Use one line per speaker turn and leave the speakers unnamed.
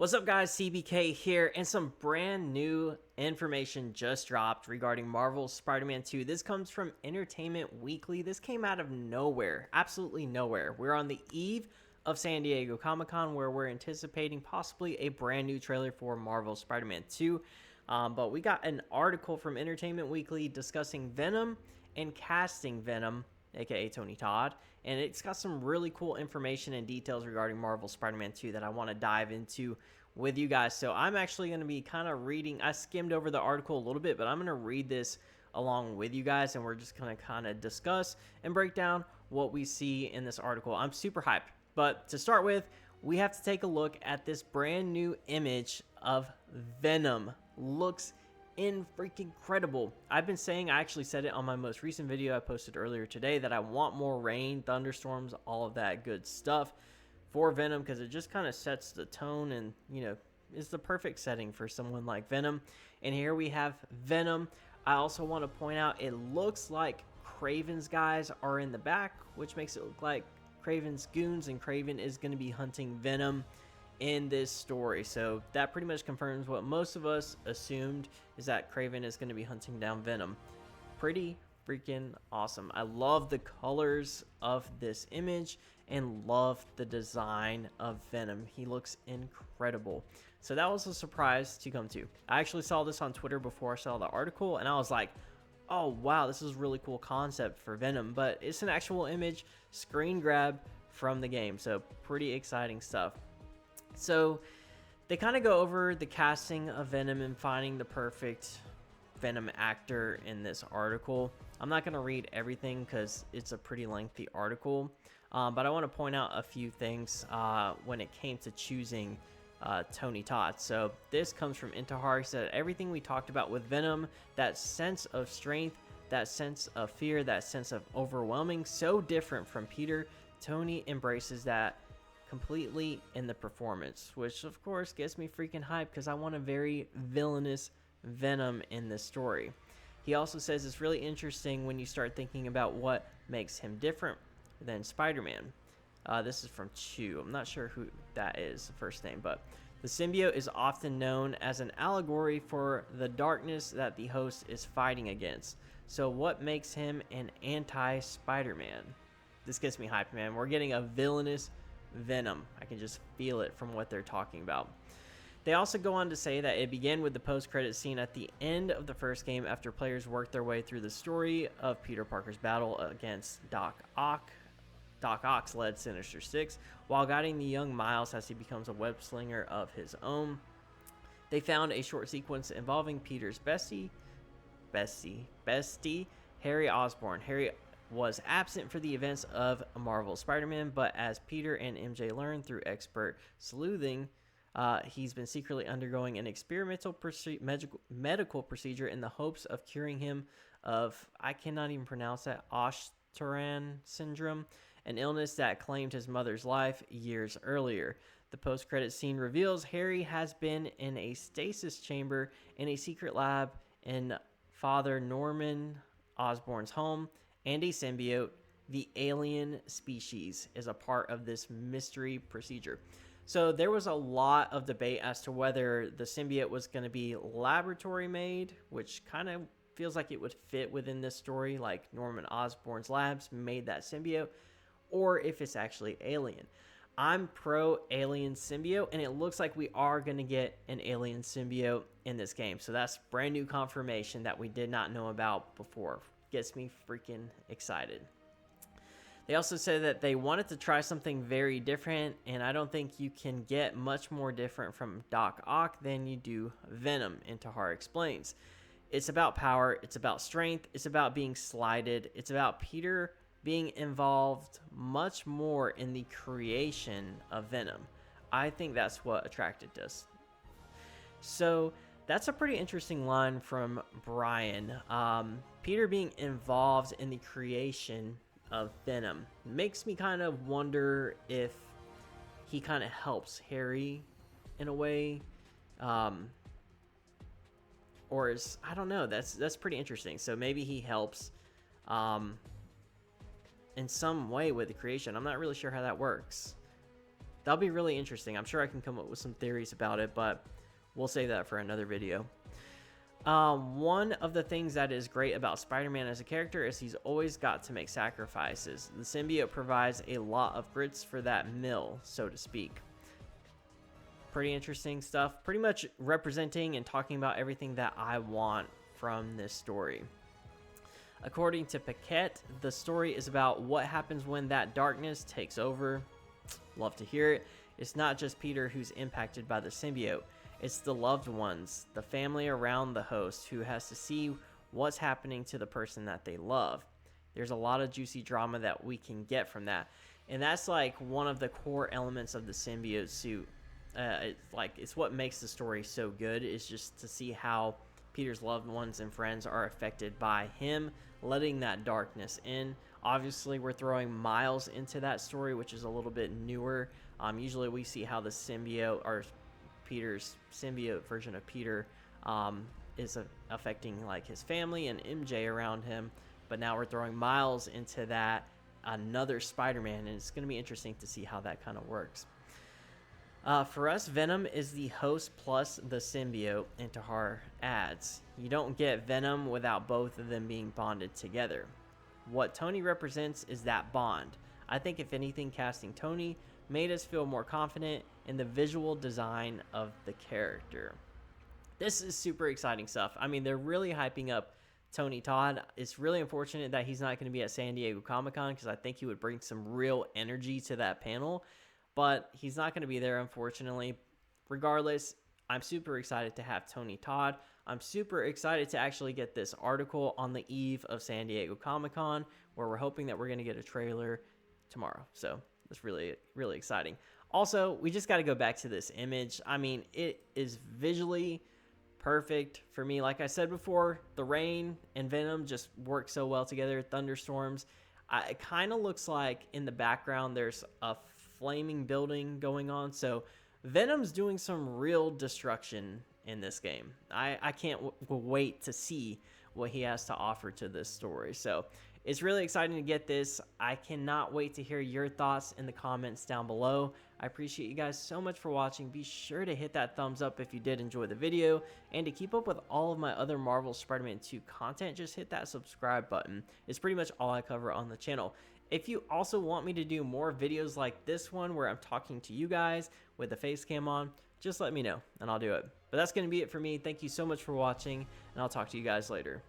What's up, guys? CBK here, and some brand new information just dropped regarding Marvel's Spider-Man 2. This comes from Entertainment Weekly. This came out of nowhere, absolutely nowhere. We're on the eve of San Diego Comic-Con, where we're anticipating possibly a brand new trailer for Marvel's Spider-Man 2. But we got an article from Entertainment Weekly discussing Venom and casting Venom, aka Tony Todd, and it's got some really cool information and details regarding Marvel Spider-Man 2 that I want to dive into with you guys. So I'm actually going to be kind of reading, I skimmed over the article a little bit, but I'm going to read this along with you guys, and we're just going to kind of discuss and break down what we see in this article. I'm super hyped, but to start with, we have to take a look at this brand new image of Venom. Looks freaking incredible. I've been saying, I actually said it on my most recent video I posted earlier today, that I want more rain, thunderstorms, all of that good stuff for Venom, because it just kind of sets the tone and, you know, is the perfect setting for someone like Venom. And here we have Venom. I also want to point out, it looks like Kraven's guys are in the back, which makes it look like Kraven's goons, and Kraven is going to be hunting Venom in this story. So that pretty much confirms what most of us assumed, is that Kraven is going to be hunting down Venom. Pretty freaking awesome. I love the colors of this image and love the design of Venom. He looks incredible. So that was a surprise to come to. I actually saw this on Twitter before I saw the article, and I was like, oh wow, this is a really cool concept for Venom, but it's an actual image screen grab from the game. So pretty exciting stuff. So they kind of go over the casting of Venom and finding the perfect Venom actor in this article. I'm not going to read everything because it's a pretty lengthy article, but I want to point out a few things when it came to choosing Tony Todd. So this comes from Intihar. He said, everything we talked about with Venom, that sense of strength, that sense of fear, that sense of overwhelming, so different from Peter. Tony embraces that completely in the performance, which of course gets me freaking hyped because I want a very villainous Venom in this story. He also says it's really interesting when you start thinking about what makes him different than Spider-Man. This is from Chew. I'm not sure who that is, the first name, but the symbiote is often known as an allegory for the darkness that the host is fighting against. So what makes him an anti-Spider-Man? This gets me hyped, man. We're getting a villainous Venom. I can just feel it from what they're talking about. They also go on to say that it began with the post-credit scene at the end of the first game, after players worked their way through the story of Peter Parker's battle against Doc Ock. Doc Ock's led Sinister Six while guiding the young Miles as he becomes a web slinger of his own. They found a short sequence involving Peter's bestie, Harry Osborn. Harry was absent for the events of Marvel Spider-Man, but as Peter and MJ learn through expert sleuthing, he's been secretly undergoing an experimental medical procedure in the hopes of curing him of, I cannot even pronounce that, Osteran syndrome, an illness that claimed his mother's life years earlier. The post-credit scene reveals Harry has been in a stasis chamber in a secret lab in Father Norman Osborn's home, and a symbiote, the alien species, is a part of this mystery procedure. So there was a lot of debate as to whether the symbiote was going to be laboratory made, which kind of feels like it would fit within this story, like Norman Osborn's labs made that symbiote, or if it's actually alien. I'm pro alien symbiote, and it looks like we are going to get an alien symbiote in this game. So that's brand new confirmation that we did not know about before. Gets me freaking excited. They also said that they wanted to try something very different, and I don't think you can get much more different from Doc Ock than you do Venom, Intihar explains. It's about power, it's about strength, it's about being slighted, it's about Peter being involved much more in the creation of Venom. I think that's what attracted us. So that's a pretty interesting line from Brian. Peter being involved in the creation of Venom makes me kind of wonder if he kind of helps Harry in a way, or is, I don't know. That's pretty interesting. So maybe he helps in some way with the creation. I'm not really sure how that works. That'll be really interesting. I'm sure I can come up with some theories about it, but we'll save that for another video. One of the things that is great about Spider-Man as a character is he's always got to make sacrifices. The symbiote provides a lot of grits for that mill, so to speak. Pretty interesting stuff. Pretty much representing and talking about everything that I want from this story. According to Paquette, the story is about what happens when that darkness takes over. Love to hear it. It's not just Peter who's impacted by the symbiote. It's the loved ones, the family around the host who has to see what's happening to the person that they love. There's a lot of juicy drama that we can get from that. And that's like one of the core elements of the symbiote suit. It's what makes the story so good, is just to see how Peter's loved ones and friends are affected by him letting that darkness in. Obviously, we're throwing Miles into that story, which is a little bit newer. Usually we see how the symbiote, or Peter's symbiote version of Peter, is affecting like his family and MJ around him. But now we're throwing Miles into that, another Spider-Man, and it's going to be interesting to see how that kind of works. For us, Venom is the host plus the symbiote into horror ads. You don't get Venom without both of them being bonded together. What Tony represents is that bond. I think if anything, casting Tony made us feel more confident in the visual design of the character. This is super exciting stuff. I mean, they're really hyping up Tony Todd. It's really unfortunate that he's not going to be at San Diego Comic-Con, because I think he would bring some real energy to that panel. But he's not going to be there, unfortunately. Regardless, I'm super excited to have Tony Todd. I'm super excited to actually get this article on the eve of San Diego Comic-Con, where we're hoping that we're going to get a trailer tomorrow. So that's really, really exciting. Also, we just got to go back to this image. I mean, it is visually perfect for me. Like I said before, the rain and Venom just work so well together. Thunderstorms. It kind of looks like in the background there's a flaming building going on. So Venom's doing some real destruction in this game. I can't wait to see what he has to offer to this story. So it's really exciting to get this. I cannot wait to hear your thoughts in the comments down below. I appreciate you guys so much for watching. Be sure to hit that thumbs up if you did enjoy the video. And to keep up with all of my other Marvel Spider-Man 2 content, just hit that subscribe button. It's pretty much all I cover on the channel. If you also want me to do more videos like this one where I'm talking to you guys with the face cam on, just let me know and I'll do it. But that's going to be it for me. Thank you so much for watching, and I'll talk to you guys later.